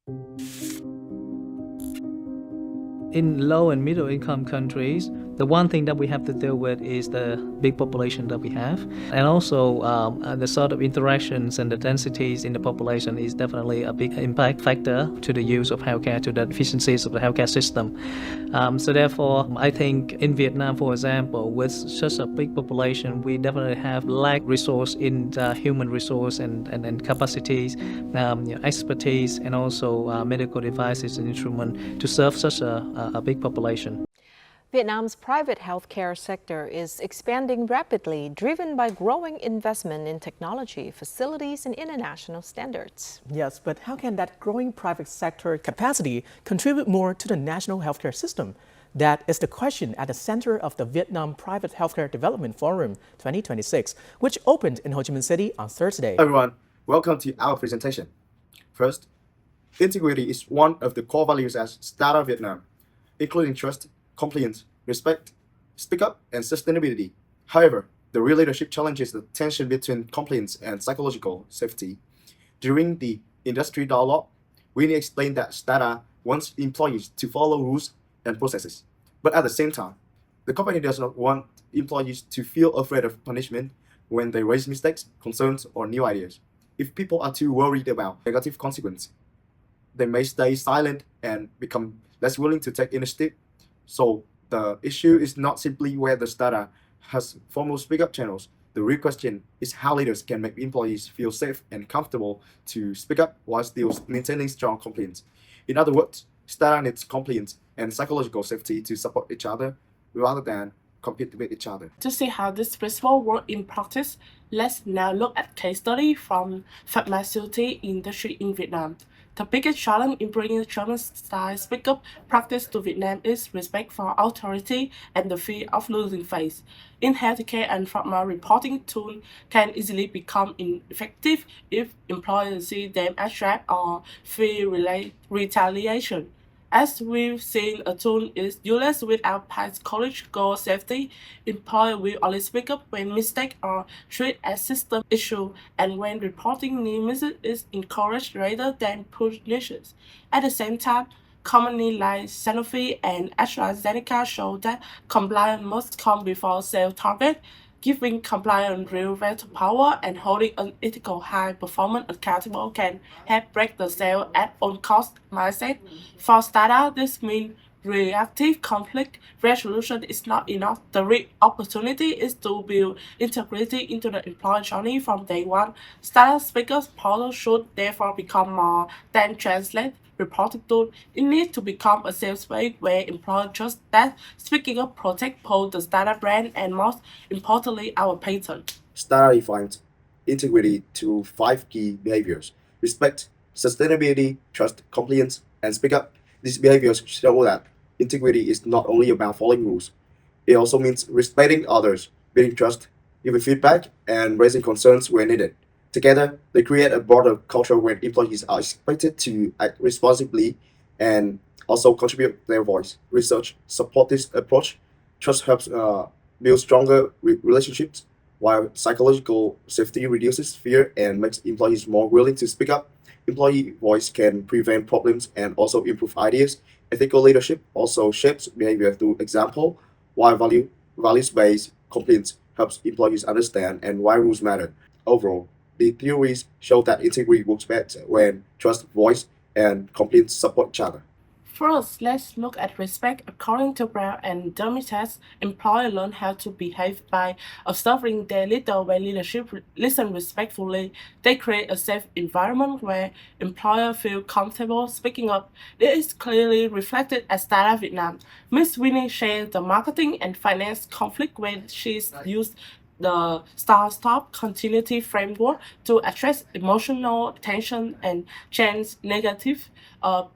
In low and middle income countries, the one thing that we have to deal with is the big population that we have, and also the sort of interactions and the densities in the population is definitely a big impact factor to the use of healthcare, to the efficiencies of the healthcare system. So therefore, I think in Vietnam, for example, with such a big population, we definitely have lack resource in the human resource and capacities, expertise, and also medical devices and instrument to serve such a big population. Vietnam's private healthcare sector is expanding rapidly, driven by growing investment in technology, facilities, and international standards. Yes, but how can that growing private sector capacity contribute more to the national healthcare system? That is the question at the center of the Vietnam Private Healthcare Development Forum 2026, which opened in Ho Chi Minh City on Thursday. Everyone, welcome to our presentation. First, integrity is one of the core values at Startup Vietnam, including trust, compliance, respect, speak up, and sustainability. However, the real leadership challenge is the tension between compliance and psychological safety. During the industry dialogue, Winnie explained that Stata wants employees to follow rules and processes, but at the same time, the company does not want employees to feel afraid of punishment when they raise mistakes, concerns, or new ideas. If people are too worried about negative consequences, they may stay silent and become less willing to take initiative. So the issue is not simply whether Stata has formal speak-up channels. The real question is how leaders can make employees feel safe and comfortable to speak up while still maintaining strong compliance. In other words, Stata needs compliance and psychological safety to support each other rather than compete with each other. To see how this principle works in practice, let's now look at case study from pharmaceutical industry in Vietnam. The biggest challenge in bringing German-style speak-up practice to Vietnam is respect for authority and the fear of losing face. In healthcare and pharma, reporting tools can easily become ineffective if employers see them as threat or fear retaliation. As we've seen, a tool is useless without psychological safety. Employers will only speak up when mistakes are treated as system issue and when reporting near misses is encouraged rather than punished. At the same time, companies like Sanofi and AstraZeneca show that compliance must come before sales target. Giving compliance real veto power and holding an ethical high performance accountable can help break the sale at all cost mindset. For startups, this means reactive conflict resolution is not enough. The real opportunity is to build integrity into the employee journey from day one. Startup speakers portal should therefore become more than translate reporting tool. It needs to become a safe space where employees trust that speaking up protect both the startup brand and most importantly our patent. Stata defines integrity to 5 key behaviors: respect, sustainability, trust, compliance, and speak up. These behaviors show that integrity is not only about following rules, it also means respecting others, building trust, giving feedback, and raising concerns where needed. Together, they create a broader culture where employees are expected to act responsibly and also contribute their voice. Research support this approach. Trust helps build stronger relationships, while psychological safety reduces fear and makes employees more willing to speak up. Employee voice can prevent problems and also improve ideas. Ethical leadership also shapes behavior through example, while values-based compliance helps employees understand and why rules matter. Overall, the theories show that integrity works better when trust, voice, and compliance support each other. First, let's look at respect. According to Brown and Dermitas, employees learn how to behave by observing their leader. When leadership listen respectfully, they create a safe environment where employees feel comfortable speaking up. This is clearly reflected at Startup Vietnam. Miss Winnie shared the marketing and finance conflict when she's used the Start-Stop continuity framework to address emotional tension and change negative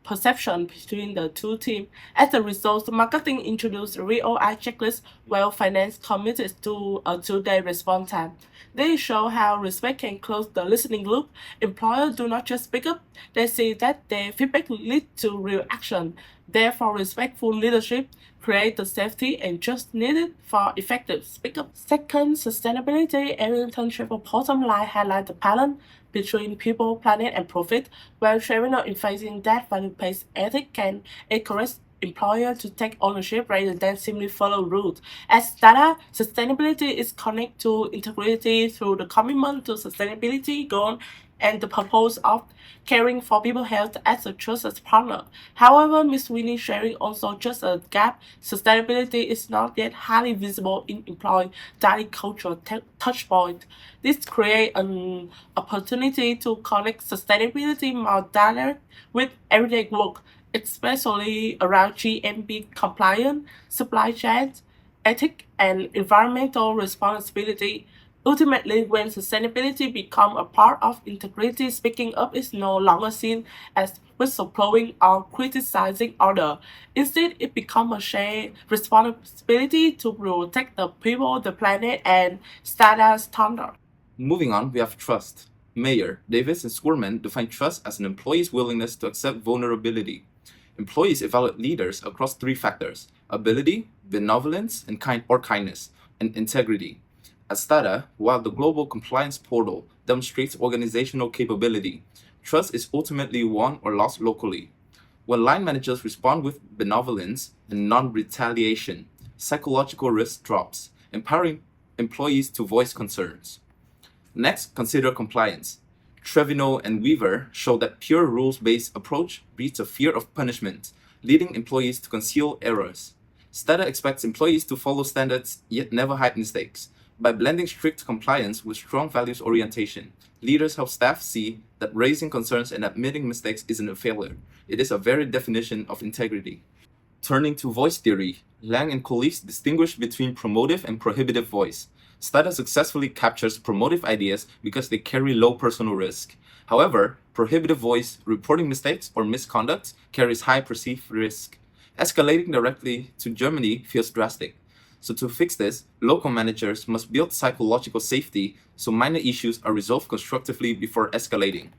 perception between the two teams. As a result, marketing introduced a ROI checklist while finance committed to a 2-day response time. They show how respect can close the listening loop. Employers do not just speak up, they see that their feedback leads to real action. Therefore, respectful leadership creates the safety and trust needed for effective speak-up. Second, sustainability and internship bottom line highlight the balance between people, planet, and profit, while Trevino emphasizing that value-based ethics can encourage employer to take ownership rather than simply follow rules. As data, sustainability is connected to integrity through the commitment to sustainability goal and the purpose of caring for people's health as a trusted partner. However, Ms. Winnie sharing also just a gap. Sustainability is not yet highly visible in employee daily cultural touchpoint. This creates an opportunity to connect sustainability more directly with everyday work, especially around GMP compliance, supply chain, ethics, and environmental responsibility. Ultimately, when sustainability becomes a part of integrity, speaking up is no longer seen as whistleblowing or criticizing others. Instead, it becomes a shared responsibility to protect the people, the planet, and standard. Moving on, we have trust. Mayer, Davis, and Squirman define trust as an employee's willingness to accept vulnerability. Employees evaluate leaders across three factors: ability, benevolence, and kindness, and integrity. At STADA, while the Global Compliance Portal demonstrates organizational capability, trust is ultimately won or lost locally. When line managers respond with benevolence and non-retaliation, psychological risk drops, empowering employees to voice concerns. Next, consider compliance. Trevino and Weaver show that pure rules-based approach breeds a fear of punishment, leading employees to conceal errors. STADA expects employees to follow standards yet never hide mistakes. By blending strict compliance with strong values orientation, leaders help staff see that raising concerns and admitting mistakes isn't a failure. It is a very definition of integrity. Turning to voice theory, Lang and colleagues distinguish between promotive and prohibitive voice. STADA successfully captures promotive ideas because they carry low personal risk. However, prohibitive voice, reporting mistakes or misconduct, carries high perceived risk. Escalating directly to Germany feels drastic. So to fix this, local managers must build psychological safety so minor issues are resolved constructively before escalating.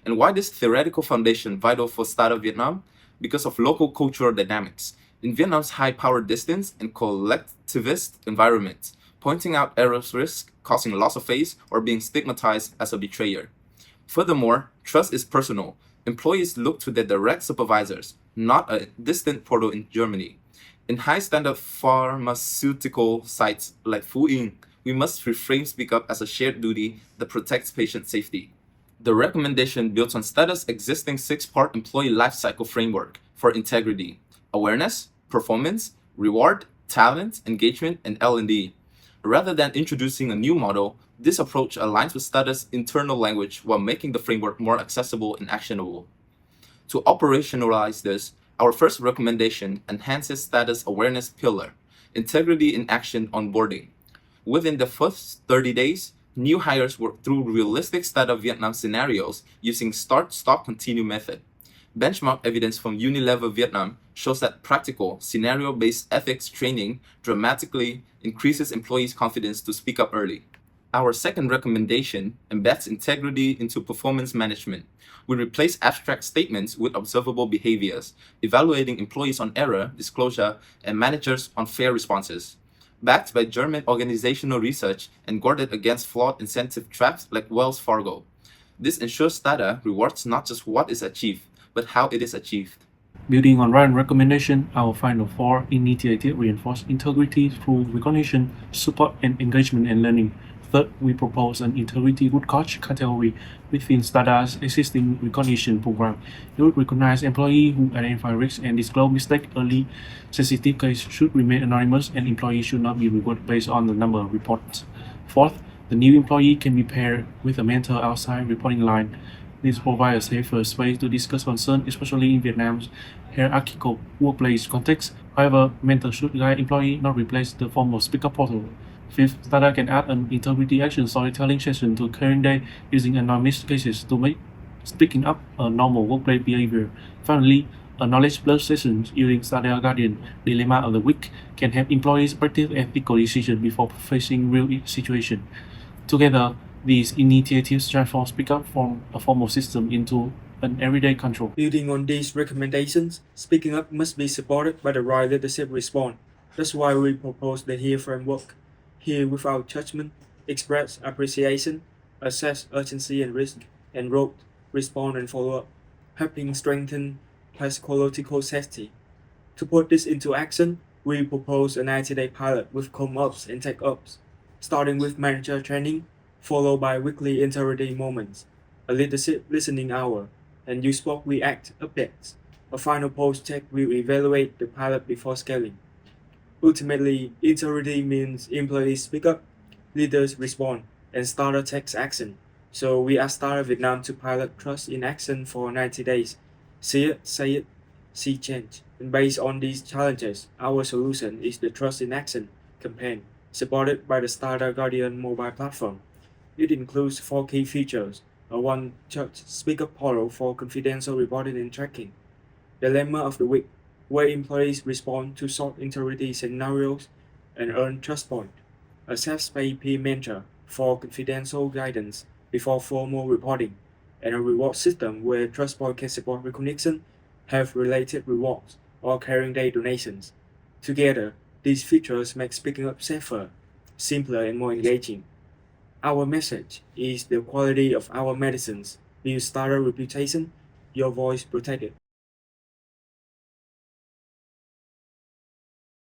And why is theoretical foundation vital for STADA Vietnam? Because of local cultural dynamics. In Vietnam's high power distance and collectivist environment, pointing out errors risk causing loss of face or being stigmatized as a betrayer. Furthermore, trust is personal. Employees look to their direct supervisors, not a distant portal in Germany. In high-standard pharmaceutical sites like Fu Ying, we must reframe speak up as a shared duty that protects patient safety. The recommendation builds on STADA's existing 6-part employee lifecycle framework for integrity: awareness, performance, reward, talent, engagement, and L&D. Rather than introducing a new model, this approach aligns with STADA's internal language while making the framework more accessible and actionable. To operationalize this, our first recommendation enhances STADA's awareness pillar, integrity in action onboarding. Within the first 30 days, new hires work through realistic STADA Vietnam scenarios using Start, Stop, Continue method. Benchmark evidence from Unilever Vietnam shows that practical, scenario-based ethics training dramatically increases employees' confidence to speak up early. Our second recommendation embeds integrity into performance management. We replace abstract statements with observable behaviors, evaluating employees on error, disclosure, and managers on fair responses. Backed by German organizational research and guarded against flawed incentive traps like Wells Fargo. This ensures STADA rewards not just what is achieved, but how it is achieved. Building on Ryan's recommendation, our final 4 initiatives reinforce integrity through recognition, support, and engagement and learning. Third, we propose an integrity root cause category within STADA's existing recognition program. It would recognize employees who identify risks and disclose mistakes early. Sensitive cases should remain anonymous, and employees should not be rewarded based on the number of reports. Fourth, the new employee can be paired with a mentor outside reporting line. This provides a safer space to discuss concerns, especially in Vietnam's hierarchical workplace context. However, mentors should guide employees, not replace the formal speaker portal. Fifth, STADA can add an integrity action storytelling session to current day using anonymous cases to make speaking up a normal workplace behavior. Finally, a knowledge plus session using STADA Guardian Dilemma of the Week can help employees practice ethical decisions before facing real situations. Together, these initiatives transform speak up from a formal system into an everyday control. Building on these recommendations, speaking up must be supported by the right leadership response. That's why we propose the HEAR framework. Hear without judgment, express appreciation, assess urgency and risk, enroll, respond and follow up, helping strengthen psychological safety. To put this into action, we propose a 90-day pilot with ComOps and TechOps, starting with manager training, followed by weekly integrity moments, a leadership listening hour, and You Spoke We Act updates. A final post-check will evaluate the pilot before scaling. Ultimately, integrity means employees speak up, leaders respond, and startup takes action. So we asked Startup Vietnam to pilot Trust in Action for 90 days. See it, say it, see change. And based on these challenges, our solution is the Trust in Action campaign, supported by the Startup Guardian mobile platform. It includes 4 key features: a one-touch speaker portal for confidential reporting and tracking, the Dilemma of the Week, where employees respond to short integrity scenarios and earn trust points, a self-pay peer mentor for confidential guidance before formal reporting, and a reward system where trust points can support recognition, health-related rewards, or caring day donations. Together, these features make speaking up safer, simpler, and more engaging. Our message is the quality of our medicines builds startup reputation, your voice protected.